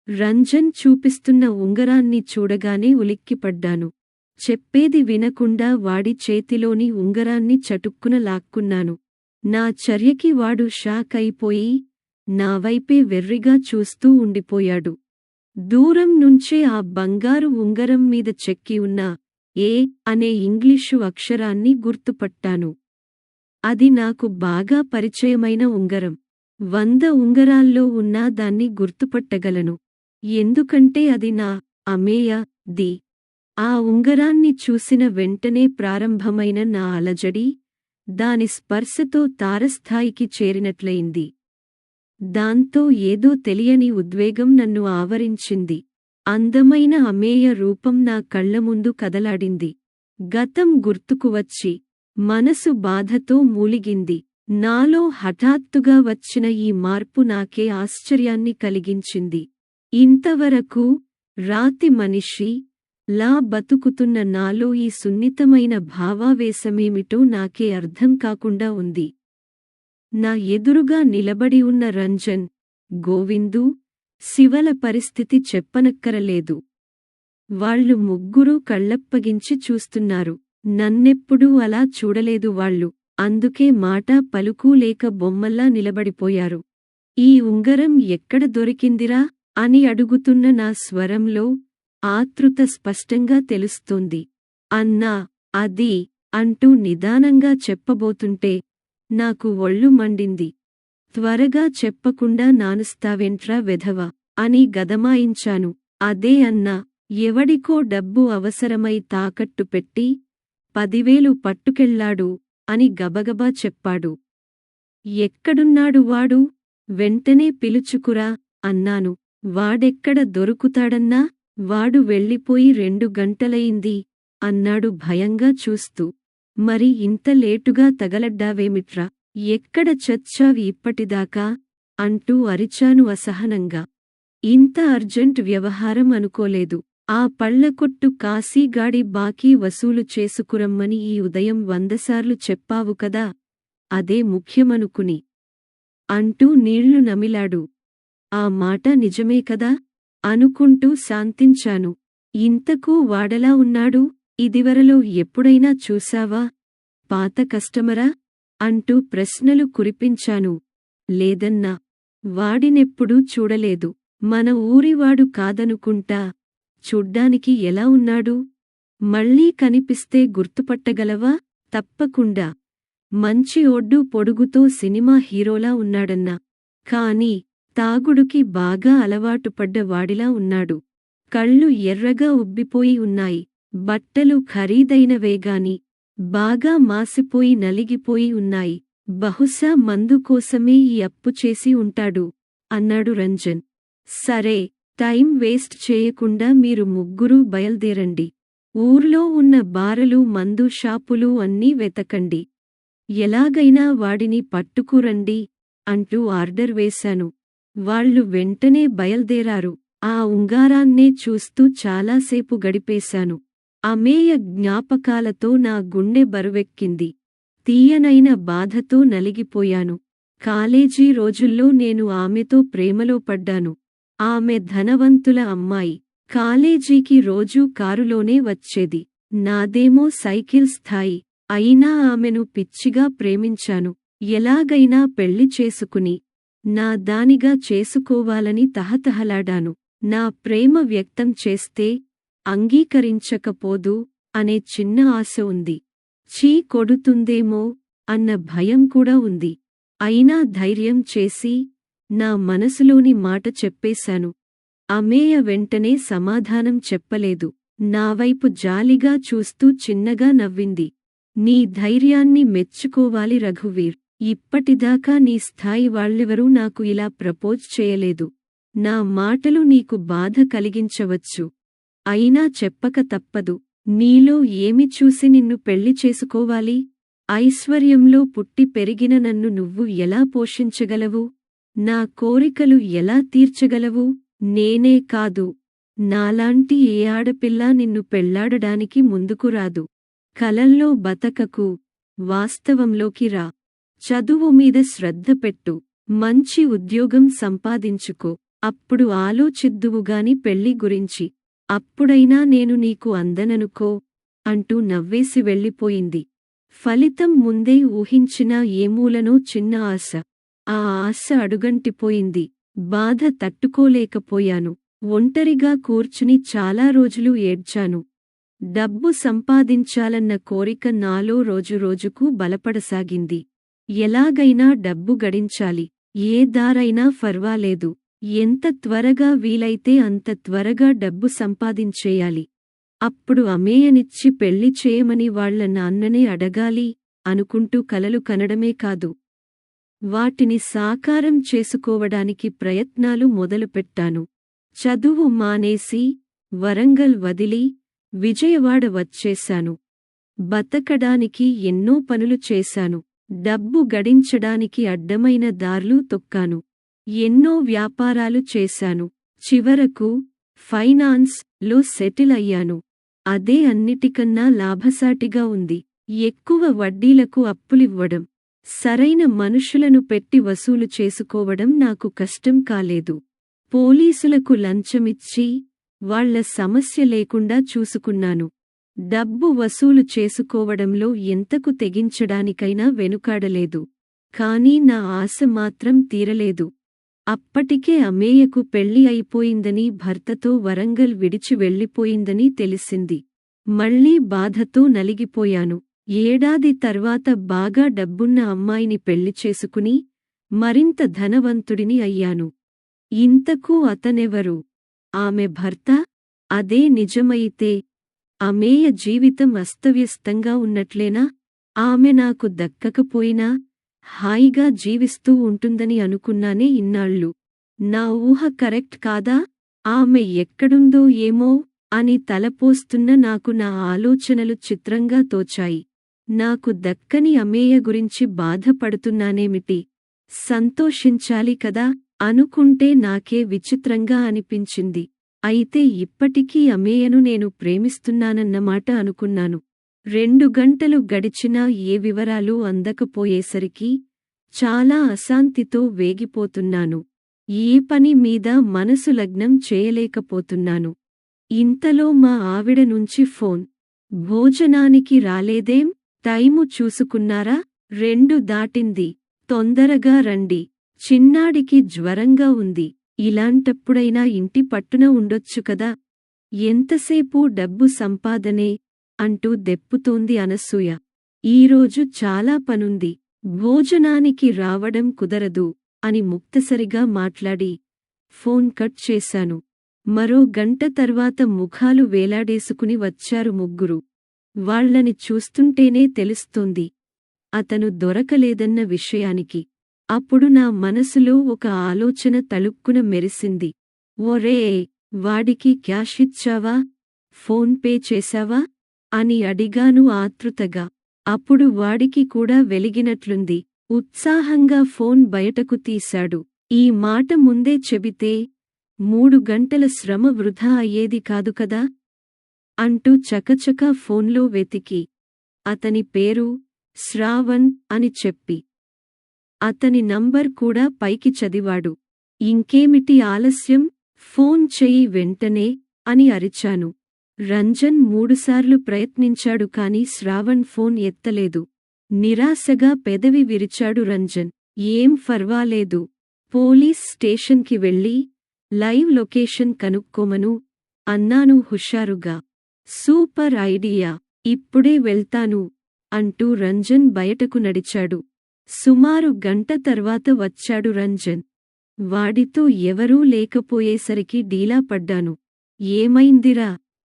రంజన్ చూపిస్తున్న ఉంగరాన్ని చూడగానే ఉలిక్కిపడ్డాను. చెప్పేది వినకుండా వాడి చేతిలోని ఉంగరాన్ని చటుక్కున లాక్కున్నాను. నా చర్యకి వాడు షాక్ అయిపోయి నావైపే వెర్రిగా చూస్తూ ఉండిపోయాడు. దూరం నుంచే ఆ బంగారు ఉంగరం మీద చెక్కి ఉన్న ఏ అనే ఇంగ్లీషు అక్షరాన్ని గుర్తుపట్టాను. అది నాకు బాగా పరిచయమైన ఉంగరం. 100 ఉంగరాల్లో ఉన్నా దాన్ని గుర్తుపట్టగలను. ఎందుకంటే అది నా అమేయ ది. ఆ ఉంగరాన్ని చూసిన వెంటనే ప్రారంభమైన నా అలజడి దాని స్పర్శతో తారస్థాయికి చేరినట్లయింది. దాంతో ఏదో తెలియని ఉద్వేగం నన్ను ఆవరించింది. అందమైన అమేయ రూపం నా కళ్లముందు కదలాడింది. గతం గుర్తుకు వచ్చి మనసు బాధతో మూలిగింది. నాలో హఠాత్తుగా వచ్చిన ఈ మార్పు నాకే ఆశ్చర్యాన్ని కలిగించింది. ఇంతవరకు రాతి మనిషి లా బతుకుతున్న నాలో ఈ సున్నితమైన భావావేశమేమిటో నాకే అర్థం కాకుండా ఉంది. నా ఎదురుగా నిలబడి ఉన్న రంజన్, గోవిందు, శివల పరిస్థితి చెప్పనక్కరలేదు. వాళ్ళు ముగ్గురూ కళ్ళప్పగించి చూస్తున్నారు. నన్నెప్పుడూ అలా చూడలేదు వాళ్ళు. అందుకే మాటా పలుకూ లేక బొమ్మల్లా నిలబడిపోయారు. ఈ ఉంగరం ఎక్కడ దొరికిందిరా అని అడుగుతున్న నా స్వరంలో ఆతృత స్పష్టంగా తెలుస్తోంది. అన్నా, అది అంటూ నిదానంగా చెప్పబోతుంటే నాకు ఒళ్ళు మండింది. త్వరగా చెప్పకుండా నానుస్తావేంట్రా వెధవ అని గదమాయించాను. అదే అన్నా, ఎవడికో డబ్బు అవసరమై తాకట్టు పెట్టి 10,000 పట్టుకెళ్ళాడు అని గబగబా చెప్పాడు. ఎక్కడున్నాడు వాడు? వెంటనే పిలుచుకురా అన్నాను. వాడెక్కడ దొరుకుతాడన్నా? వాడు వెళ్ళిపోయి 2 గంటలయింది అన్నాడు భయంగా చూస్తూ. మరి ఇంత లేటుగా తగలడ్డావేమిట్రా? ఎక్కడ చచ్చావి ఇప్పటిదాకా? అంటూ అరిచాను అసహనంగా. ఇంత అర్జెంట్ వ్యవహారం అనుకోలేదు. ఆ పళ్లకొట్టు కాశీగాడి బాకీ వసూలు చేసుకురమ్మని ఈ ఉదయం 100 సార్లు చెప్పావు కదా, అదే ముఖ్యమనుకుని అంటూ నీళ్లు నమిలాడు. ఆ మాట నిజమే కదా అనుకుంటూ శాంతించాను. ఇంతకూ వాడలా ఉన్నాడు? ఇదివరలో ఎప్పుడైనా చూశావా? పాత కస్టమరా? అంటూ ప్రశ్నలు కురిపించాను. లేదన్నా, వాడినెప్పుడూ చూడలేదు. మన ఊరివాడు కాదనుకుంటా. చూడ్డానికి ఎలా ఉన్నాడు? మళ్ళీ కనిపిస్తే గుర్తుపట్టగలవా? తప్పకుండా. మంచి ఒడ్డు పొడుగుతో సినిమా హీరోలా ఉన్నాడన్నా. కాని తాగుడుకి బాగా అలవాటుపడ్డ వాడిలా ఉన్నాడు. కళ్ళు ఎర్రగా ఉబ్బిపోయి ఉన్నాయి. బట్టలు ఖరీదైనవేగాని బాగా మాసిపోయి నలిగిపోయి ఉన్నాయి. బహుశా మందుకోసమే ఈ అప్పు చేసి ఉంటాడు అన్నాడు రంజన్. సరే, టైం వేస్ట్ చేయకుండా మీరు ముగ్గురూ బయల్దేరండి. ఊర్లో ఉన్న బారలు మందు షాపులు అన్నీ వెతకండి. ఎలాగైనా వాడిని పట్టుకురండి అంటూ ఆర్డర్ వేశాను. వాళ్ళు వెంటనే బయల్దేరారు. ఆ ఉంగారాన్నే చూస్తూ చాలాసేపు గడిపేశాను. అమేయ జ్ఞాపకాలతో నా గుండె బరువెక్కింది. తీయనైన బాధతో నలిగిపోయాను. కాలేజీ రోజుల్లో నేను ఆమెతో ప్రేమలో పడ్డాను. ఆమె ధనవంతుల అమ్మాయి. కాలేజీకి రోజూ కారులోనే వచ్చేది. నాదేమో సైకిల్ స్థాయి. అయినా ఆమెను పిచ్చిగా ప్రేమించాను. ఎలాగైనా పెళ్లి చేసుకుని నా దానిగా చేసుకోవాలని తహతహలాడాను. నా ప్రేమ వ్యక్తం చేస్తే అంగీకరించకపోదు అనే చిన్న ఆశ ఉంది. చీ కొడుతుందేమో అన్న భయం కూడా ఉంది. అయినా ధైర్యం చేసి నా మనసులోని మాట చెప్పేశాను. అమేయ వెంటనే సమాధానం చెప్పలేదు. నావైపు జాలిగా చూస్తూ చిన్నగా నవ్వింది. నీ ధైర్యాన్ని మెచ్చుకోవాలి రఘువీర్. ఇప్పటిదాకా నీ స్థాయి వాళ్ళెవరూ నాకు ఇలా ప్రపోజ్ చేయలేదు. నా మాటలు నీకు బాధ కలిగించవచ్చు. అయినా చెప్పక తప్పదు. నీలో ఏమి చూసి నిన్ను పెళ్లి చేసుకోవాలి? ఐశ్వర్యంలో పుట్టి పెరిగిన నన్ను నువ్వు ఎలా పోషించగలవు? నా కోరికలు ఎలా తీర్చగలవు? నేనే కాదు, నాలాంటి ఏ ఆడపిల్లా నిన్ను పెళ్లాడడానికి ముందుకు రాదు. కలల్లో బతకకు, వాస్తవంలోకి రా. చదువు మీద శ్రద్ధ పెట్టు. మంచి ఉద్యోగం సంపాదించుకో. అప్పుడు ఆలోచిద్దువుగాని పెళ్లి గురించి. అప్పుడైనా నేను నీకు అందననుకో అంటూ నవ్వేసి వెళ్ళిపోయింది. ఫలితం ముందే ఊహించినా ఏమూలనో చిన్న ఆశ. ఆ ఆశ అడుగంటిపోయింది. బాధ తట్టుకోలేకపోయాను. ఒంటరిగా కూర్చుని చాలా రోజులు ఏడ్చాను. డబ్బు సంపాదించాలన్న కోరిక నాలో రోజురోజుకు బలపడసాగింది. ఎలాగైనా డబ్బు గడించాలి. ఏ దారైనా ఫర్వాలేదు. ఎంత త్వరగా వీలైతే అంత త్వరగా డబ్బు సంపాదించేయాలి. అప్పుడు అమేయనిచ్చి పెళ్లి చేయమని వాళ్ల నాన్ననే అడగాలి అనుకుంటూ కలలు కనడమే కాదు, వాటిని సాకారం చేసుకోవడానికి ప్రయత్నాలు మొదలుపెట్టాను. చదువు మానేసి వరంగల్ వదిలి విజయవాడ వచ్చేశాను. బతకడానికి ఎన్నో పనులు చేశాను. డబ్బు గడించడానికి అడ్డమైన దార్లు తొక్కాను. ఎన్నో వ్యాపారాలు చేశాను. చివరకు ఫైనాన్స్ లో సెటిల్ అయ్యాను. అదే అన్నిటికన్నా లాభసాటిగా ఉంది. ఎక్కువ వడ్డీలకు అప్పులివ్వడం, సరైన మనుషులను పెట్టి వసూలు చేసుకోవడం నాకు కష్టం కాలేదు. పోలీసులకు లంచమిచ్చి వాళ్ల సమస్య లేకుండా చూసుకున్నాను. డబ్బు వసూలు చేసుకోవడంలో ఎంతకు తెగించడానికైనా వెనుకాడలేదు. కానీ నా ఆశ మాత్రం తీరలేదు. అప్పటికే అమేయకు పెళ్లి అయిపోయిందని, భర్తతో వరంగల్ విడిచి వెళ్ళిపోయిందని తెలిసింది. మళ్లీ బాధతో నలిగిపోయాను. ఏడాది తర్వాత బాగా డబ్బున్న అమ్మాయిని పెళ్లి చేసుకుని మరింత ధనవంతుడిని అయ్యాను. ఇంతకూ అతనెవరు? ఆమె భర్త? అదే నిజమైతే అమేయ జీవితం అస్తవ్యస్తంగా ఉన్నట్లేనా? ఆమె నాకు దక్కకపోయినా హాయిగా జీవిస్తూ ఉంటుందని అనుకున్నానే ఇన్నాళ్ళు. నా ఊహ కరెక్ట్ కాదా? ఆమె ఎక్కడుందో ఏమో అని తలపోస్తున్న నాకు నా ఆలోచనలు చిత్రంగా తోచాయి. నాకు దక్కని అమేయ గురించి బాధపడుతున్నానేమిటి? సంతోషించాలి కదా అనుకుంటే నాకే విచిత్రంగా అనిపించింది. అయితే ఇప్పటికీ అమేయను నేను ప్రేమిస్తున్నానన్నమాట అనుకున్నాను. 2 గంటలు గడిచినా ఏ వివరాలు అందకపోయేసరికి చాలా అశాంతితో వేగిపోతున్నాను. ఏ పని మీద మనసు లగ్నం చేయలేకపోతున్నాను. ఇంతలో మా ఆవిడ నుంచి ఫోన్. భోజనానికి రాలేదేం? టైము చూసుకున్నారా? 2 దాటింది. తొందరగా రండి. చిన్నాడికి జ్వరంగా ఉంది. ఇలాంటప్పుడైనా ఇంటి పట్టున ఉండొచ్చు కదా. ఎంతసేపూ డబ్బు సంపాదనే అంటూ దెప్పుతోంది అనసూయ. ఈరోజు చాలా పనుంది. భోజనానికి రావడం కుదరదు అని ముక్తసరిగా మాట్లాడి ఫోన్ కట్ చేశాను. మరో గంట తర్వాత ముఖాలు వేలాడేసుకుని వచ్చారు ముగ్గురు. వాళ్లని చూస్తుంటేనే తెలుస్తోంది అతను దొరకలేదన్న విషయానికి. అప్పుడు నా మనసులో ఒక ఆలోచన తళుక్కున మెరిసింది. ఒరే, వాడికి క్యాష్ ఇచ్చావా? ఫోన్ పే చేశావా అని అడిగాను ఆతృతగా. అప్పుడు వాడికి కూడా వెలిగినట్లుంది. ఉత్సాహంగా ఫోన్ బయటకు తీశాడు. ఈ మాట ముందే చెబితే 3 గంటల శ్రమ వృధా అయ్యేది కాదు కదా అంటూ చకచకా ఫోన్లో వెతికి అతని పేరు శ్రావణ్ అని చెప్పి అతని నంబర్ కూడా పైకి చదివాడు. ఇంకేమిటి ఆలస్యం? ఫోన్ చెయ్యి వెంటనే అని అరిచాను. రంజన్ 3 సార్లు ప్రయత్నించాడు కాని శ్రావణ్ ఫోన్ ఎత్తలేదు. నిరాశగా పెదవి విరిచాడు రంజన్. ఏం ఫర్వాలేదు. పోలీస్ స్టేషన్కి వెళ్ళి లైవ్ లొకేషన్ కనుక్కోమను అన్నాను హుషారుగా. సూపర్ ఐడియా, ఇప్పుడే వెళ్తాను అంటూ రంజన్ బయటకు నడిచాడు. సుమారు గంట తర్వాత వచ్చాడు రంజన్. వాడితో ఎవరూ లేకపోయేసరికి డీలా పడ్డాను. ఏమైందిరా?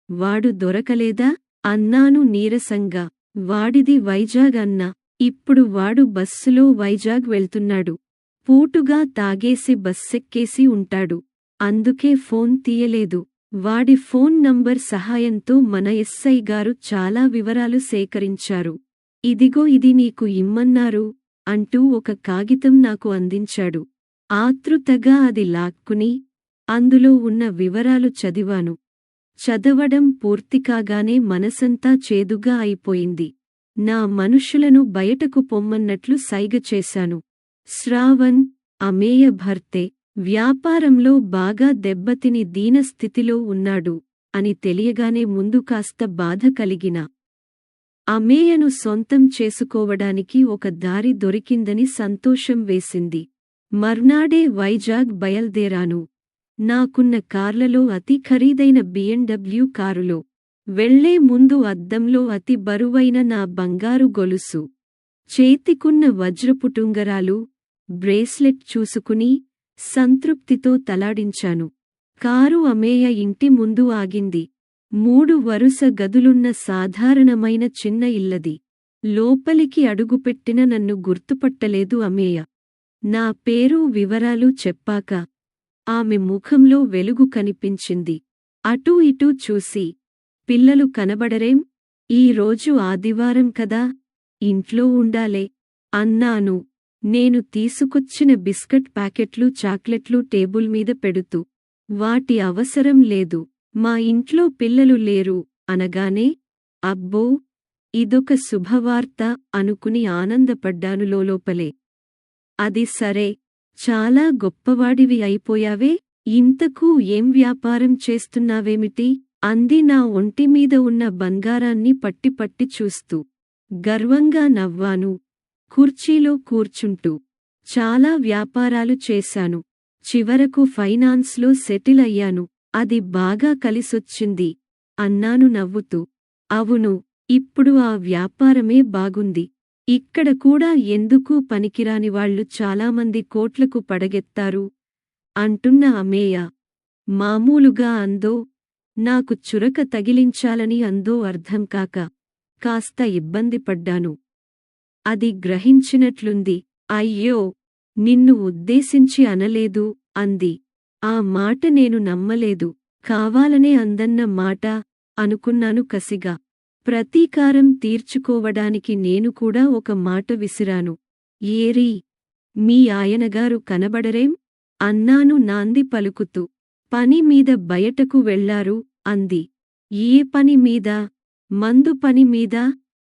వాడు దొరకలేదా అన్నాను నీరసంగా. వాడిది వైజాగ్ అన్నా. ఇప్పుడు వాడు బస్సులో వైజాగ్ వెళ్తున్నాడు. పూటుగా తాగేసి బస్సెక్కేసి ఉంటాడు. అందుకే ఫోన్ తీయలేదు. వాడి ఫోన్ నంబర్ సహాయంతో మన ఎస్ఐ గారు చాలా వివరాలు సేకరించారు. ఇదిగో ఇది నీకు ఇమ్మన్నారు అంటూ ఒక కాగితం నాకు అందించాడు. ఆతృతగా అది లాక్కుని అందులో ఉన్న వివరాలు చదివాను. చదవడం పూర్తికాగానే మనసంతా చేదుగా అయిపోయింది. నా మనుషులను బయటకు పొమ్మన్నట్లు సైగ చేశాను. శ్రావణ్ అమేయ భర్తే. వ్యాపారంలో బాగా దెబ్బతిని దీనస్థితిలో ఉన్నాడు అని తెలియగానే ముందు కాస్త బాధ కలిగిన అమేయను సొంతం చేసుకోవడానికి ఒక దారి దొరికిందని సంతోషం వేసింది. మర్నాడే వైజాగ్ బయల్దేరాను. నాకున్న కార్లలో అతి ఖరీదైన BMW కారులో వెళ్లే ముందు అద్దంలో అతి బరువైన నా బంగారు గొలుసు, చేతికున్న వజ్రపుటుంగరాలు, బ్రేస్లెట్ చూసుకుని సంతృప్తితో తలాడించాను. కారు అమేయ ఇంటి ముందు ఆగింది. 3 వరుస గదులున్న సాధారణమైన చిన్న ఇల్లది. లోపలికి అడుగుపెట్టిన నన్ను గుర్తుపట్టలేదు అమేయ. నా పేరు వివరాలు చెప్పాక ఆమె ముఖంలో వెలుగు కనిపించింది. అటూ ఇటూ చూసి, పిల్లలు కనబడరేం? ఈ రోజు ఆదివారం కదా, ఇంట్లో ఉండాలే అన్నాను. నేను తీసుకొచ్చిన బిస్కట్ ప్యాకెట్లు చాక్లెట్లు టేబుల్ మీద పెడుతూ. వాటి అవసరం లేదు, మా ఇంట్లో పిల్లలు లేరు అనగానే, అబ్బో, ఇదొక శుభవార్త అనుకుని ఆనందపడ్డాను లోలోపలే. అది సరే, చాలా గొప్పవాడివి అయిపోయావే, ఇంతకూ ఏం వ్యాపారం చేస్తున్నావేమిటి? అంది నా ఒంటిమీద ఉన్న బంగారాన్ని పట్టి పట్టి చూస్తూ. గర్వంగా నవ్వాను. కుర్చీలో కూర్చుంటూ, చాలా వ్యాపారాలు చేశాను. చివరకు ఫైనాన్స్లో సెటిల్ అయ్యాను. అది బాగా కలిసొచ్చింది అన్నాను నవ్వుతూ. అవును, ఇప్పుడు ఆ వ్యాపారమే బాగుంది. ఇక్కడ కూడా ఎందుకూ పనికిరాని వాళ్లు చాలామంది కోట్లకు పడగెత్తారు అంటున్న అమేయ మామూలుగా అందో, నాకు చురక తగిలించాలని అందో అర్థం కాక కాస్త ఇబ్బందిపడ్డాను. అది గ్రహించినట్లుంది. అయ్యో, నిన్ను ఉద్దేశించి అనలేదు అంది. ఆ మాట నేను నమ్మలేదు. కావాలనే అందన్న మాట అనుకున్నాను కసిగా. ప్రతీకారం తీర్చుకోవడానికి నేను కూడా ఒక మాట విసిరాను. ఏరీ, మీ ఆయనగారు కనబడరేం? అన్నాను నాంది పలుకుతూ. పని మీద బయటకు వెళ్లారు అంది. ఏ పని మీద? మందు పని మీద?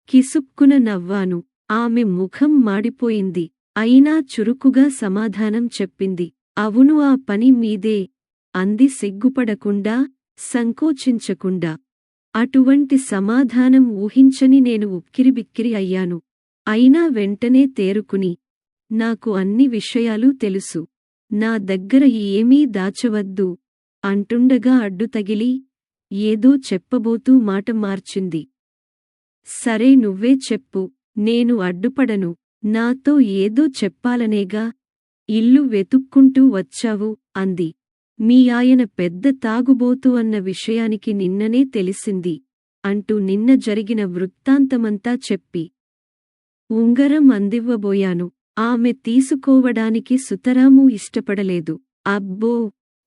కిసుక్కున నవ్వాను. ఆమె ముఖం మాడిపోయింది. అయినా చురుకుగా సమాధానం చెప్పింది. అవును, ఆ పని మీదే అంది సిగ్గుపడకుండా, సంకోచించకుండా. అటువంటి సమాధానం ఊహించని నేను ఉక్కిరిబిక్కిరి అయ్యాను. అయినా వెంటనే తేరుకుని, నాకు అన్ని విషయాలూ తెలుసు, నా దగ్గర ఏమీ దాచవద్దు అంటుండగా అడ్డుతగిలి, ఏదో చెప్పబోతూ మాట మార్చింది. సరే, నువ్వే చెప్పు, నేను అడ్డుపడను. నాతో ఏదో చెప్పాలనేగా ఇల్లు వెతుక్కుంటూ వచ్చావు అంది. మీ ఆయన పెద్ద తాగుబోతు అన్న విషయానికి నిన్ననే తెలిసింది అంటూ నిన్న జరిగిన వృత్తాంతమంతా చెప్పి ఉంగరం అందివ్వబోయాను. ఆమె తీసుకోవడానికి సుతరామూ ఇష్టపడలేదు. అబ్బో,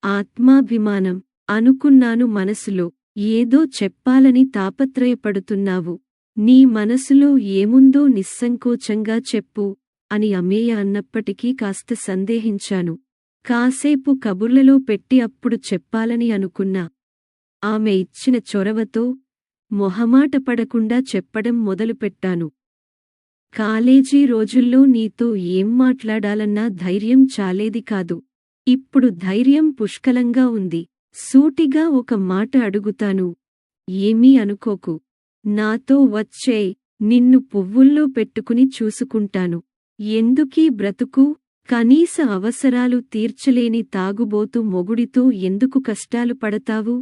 ఆత్మాభిమానం అనుకున్నాను మనసులో. ఏదో చెప్పాలని తాపత్రయపడుతున్నావు. నీ మనసులో ఏముందో నిస్సంకోచంగా చెప్పు అని అమేయ అన్నప్పటికీ కాస్త సందేహించాను. కాసేపు కబుర్లలో పెట్టి అప్పుడు చెప్పాలని అనుకున్నా. ఆమె ఇచ్చిన చొరవతో మొహమాటపడకుండా చెప్పడం మొదలుపెట్టాను. కాలేజీ రోజుల్లో నీతో ఏం మాట్లాడాలన్నా ధైర్యం చాలేది కాదు. ఇప్పుడు ధైర్యం పుష్కలంగా ఉంది. సూటిగా ఒక మాట అడుగుతాను, ఏమీ అనుకోకు. నాతో వచ్చేయ్, నిన్ను పువ్వుల్లో పెట్టుకుని చూసుకుంటాను. ఎందుకీ బ్రతుకు? కనీస అవసరాలు తీర్చలేని తాగుబోతు మొగుడితో ఎందుకు కష్టాలు పడతావు?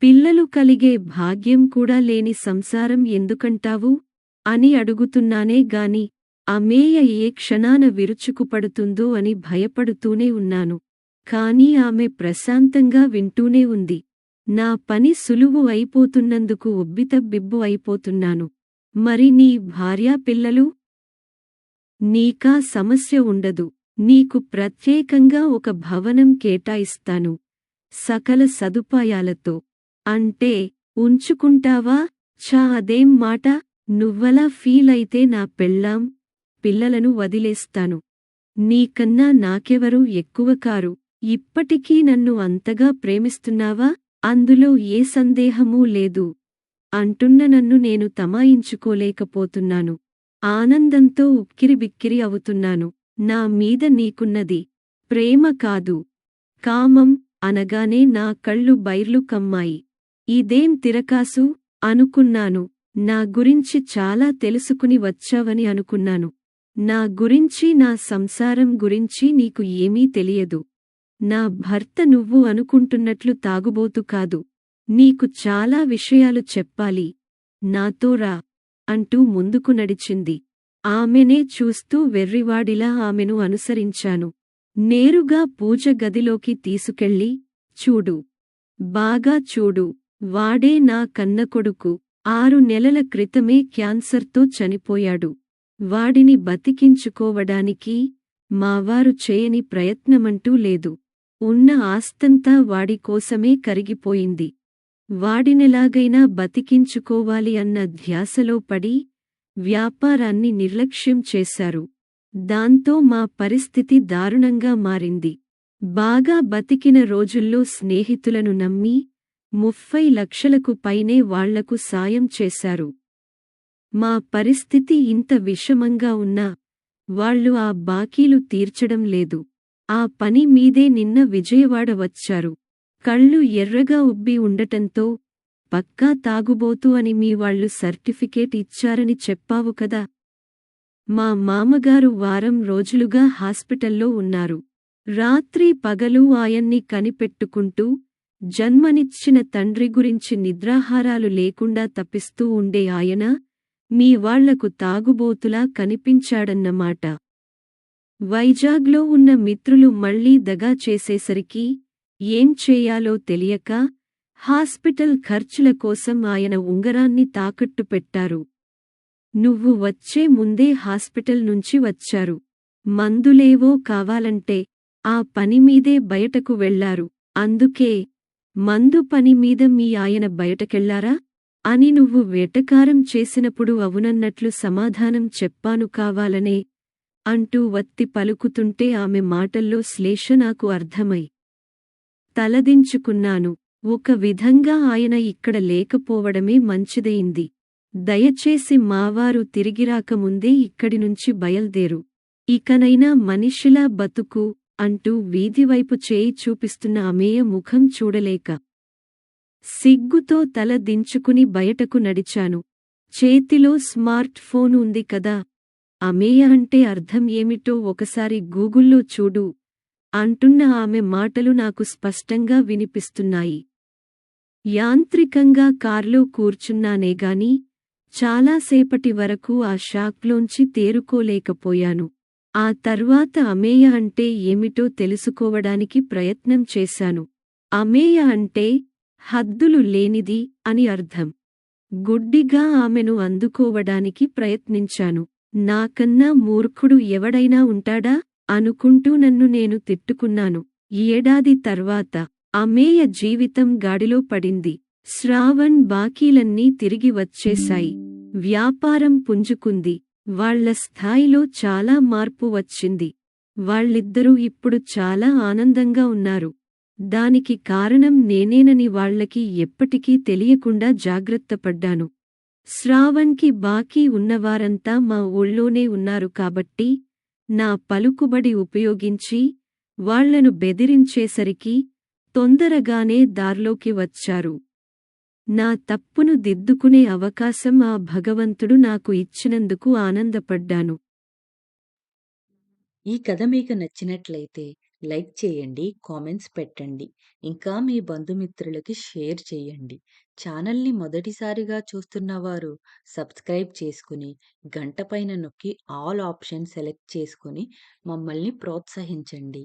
పిల్లలు కలిగే భాగ్యం కూడా లేని సంసారం ఎందుకంటావు అని అడుగుతున్నానే గాని, అమేయ ఏ క్షణాన విరుచుకుపడుతుందో అని భయపడుతూనే ఉన్నాను. కాని ఆమె ప్రశాంతంగా వింటూనే ఉంది. నా పని సులువు అయిపోతున్నందుకు ఉబ్బితబ్బిబ్బు అయిపోతున్నాను. మరి నీ భార్యా పిల్లలు? నీకా సమస్య ఉండదు. నీకు ప్రత్యేకంగా ఒక భవనం కేటాయిస్తాను, సకల సదుపాయాలతో. అంటే ఉంచుకుంటావా? ఛా, అదేం మాట! నువ్వలా ఫీలైతే నా పెళ్ళాం, పిల్లలను వదిలేస్తాను. నీకన్నా నాకెవరూ ఎక్కువ కారు. ఇప్పటికీ నన్ను అంతగా ప్రేమిస్తున్నావా? అందులో ఏ సందేహమూ లేదు అంటున్న నన్ను నేను తమాయించుకోలేకపోతున్నాను. ఆనందంతో ఉక్కిరిబిక్కిరి అవుతున్నాను. నా మీద నీకున్నది ప్రేమ కాదు, కామం అనగానే నా కళ్ళు బైర్లు కమ్మాయి. ఇదేం తిరకాసు అనుకున్నాను. నా గురించి చాలా తెలుసుకుని వచ్చావని అనుకున్నాను. నా గురించి నా సంసారం గురించి నీకు ఏమీ తెలియదు. నా భర్త నువ్వు అనుకుంటున్నట్లు తాగుబోతు కాదు. నీకు చాలా విషయాలు చెప్పాలి. నాతో రా అంటూ ముందుకు నడిచింది. ఆమెనే చూస్తూ వెర్రివాడిలా ఆమెను అనుసరించాను. నేరుగా పూజ గదిలోకి తీసుకెళ్ళి, చూడు. బాగా చూడు. వాడే నా కన్నకొడుకు. 6 నెలల క్రితమే క్యాన్సర్తో చనిపోయాడు. వాడిని బతికించుకోవడానికి మావారు చేయని ప్రయత్నమంటూ లేదు. ఉన్న ఆస్తంతా వాడి కోసమే కరిగిపోయింది. వాడినెలాగైనా బతికించుకోవాలి అన్న ధ్యాసలో పడి వ్యాపారాన్ని నిర్లక్ష్యం చేశారు. దాంతో మా పరిస్థితి దారుణంగా మారింది. బాగా బతికిన రోజుల్లో స్నేహితులను నమ్మి 30 లక్షలకు పైనే వాళ్లకు సాయం చేశారు. మా పరిస్థితి ఇంత విషమంగా ఉన్నా వాళ్ళు ఆ బాకీలు తీర్చడం లేదు. ఆ పని మీదే నిన్న విజయవాడ వచ్చారు. కళ్ళు ఎర్రగా ఉబ్బి ఉండటంతో పక్కా తాగుబోతు అని మీ వాళ్ళు సర్టిఫికేట్ ఇచ్చారని చెప్పావు కదా. మా మామగారు వారం రోజులుగా హాస్పిటల్లో ఉన్నారు. రాత్రి పగలు ఆయన్ని కనిపెట్టుకుంటూ జన్మనిచ్చిన తండ్రి గురించి నిద్రాహారాలు లేకుండా తపిస్తూ ఉండే ఆయన మీ వాళ్లకు తాగుబోతులా కనిపించాడన్నమాట. వైజాగ్లో ఉన్న మిత్రులు మళ్లీ దగా చేసేసరికి ఏం చేయాలో తెలియక హాస్పిటల్ ఖర్చుల కోసం ఆయన ఉంగరాన్ని తాకట్టు పెట్టారు. నువ్వు వచ్చే ముందే హాస్పిటల్ నుంచి వచ్చారు. మందులేవో కావాలంటే ఆ పనిమీదే బయటకు వెళ్లారు. అందుకే మందు పని మీద మీ ఆయన బయటకెళ్లారా అని నువ్వు వెటకారం చేసినప్పుడు అవునన్నట్లు సమాధానం చెప్పాను కావాలనే అంటూ వత్తి పలుకుతుంటే ఆమె మాటల్లో శ్లేష నాకు అర్థమై తలదించుకున్నాను. ఒక విధంగా ఆయన ఇక్కడ లేకపోవడమే మంచిదయింది. దయచేసి మావారు తిరిగిరాకముందే ఇక్కడినుంచి బయల్దేరు. ఇకనైనా మనిషిలా బతుకు అంటూ వీధివైపు చేయి చూపిస్తున్న అమేయ ముఖం చూడలేక సిగ్గుతో తల దించుకుని బయటకు నడిచాను. చేతిలో స్మార్ట్ ఫోన్ ఉంది కదా. అమేయ అంటే అర్థం ఏమిటో ఒకసారి గూగుల్లో చూడు అంటున్న ఆమె మాటలు నాకు స్పష్టంగా వినిపిస్తున్నాయి. యాంత్రికంగా కార్లో కూర్చున్నానేగాని చాలాసేపటి వరకు ఆ షాక్లోంచి తేరుకోలేకపోయాను. ఆ తర్వాత అమేయ అంటే ఏమిటో తెలుసుకోవడానికి ప్రయత్నం చేశాను. అమేయ అంటే హద్దులు లేనిది అని అర్థం. గుడ్డిగా ఆమెను అందుకోవడానికి ప్రయత్నించాను. నాకన్నా మూర్ఖుడు ఎవడైనా ఉంటాడా అనుకుంటూ నన్ను నేను తిట్టుకున్నాను. ఏడాది తర్వాత అమేయ జీవితం గాడిలో పడింది. శ్రావణ్ బాకీలన్నీ తిరిగి వచ్చేశాయి. వ్యాపారం పుంజుకుంది. వాళ్ల స్థాయిలో చాలా మార్పు వచ్చింది. వాళ్ళిద్దరూ ఇప్పుడు చాలా ఆనందంగా ఉన్నారు. దానికి కారణం నేనేనని వాళ్లకి ఎప్పటికీ తెలియకుండా జాగ్రత్తపడ్డాను. శ్రావణ్కి బాకీ ఉన్నవారంతా మా ఊళ్ళోనే ఉన్నారు కాబట్టి నా పలుకుబడి ఉపయోగించి వాళ్లను బెదిరించేసరికి తొందరగానే దార్లోకి వచ్చారు. నా తప్పును దిద్దుకునే అవకాశం ఆ భగవంతుడు నాకు ఇచ్చినందుకు ఆనందపడ్డాను. ఈ కథ మీకు నచ్చినట్లయితే లైక్ చేయండి, కామెంట్స్ పెట్టండి. ఇంకా మీ బంధుమిత్రులకి షేర్ చేయండి. ఛానల్‌ని మొదటిసారిగా చూస్తున్నవారు సబ్స్క్రైబ్ చేసుకుని, గంట పైన నొక్కి ఆల్ ఆప్షన్ సెలెక్ట్ చేసుకొని మమ్మల్ని ప్రోత్సహించండి.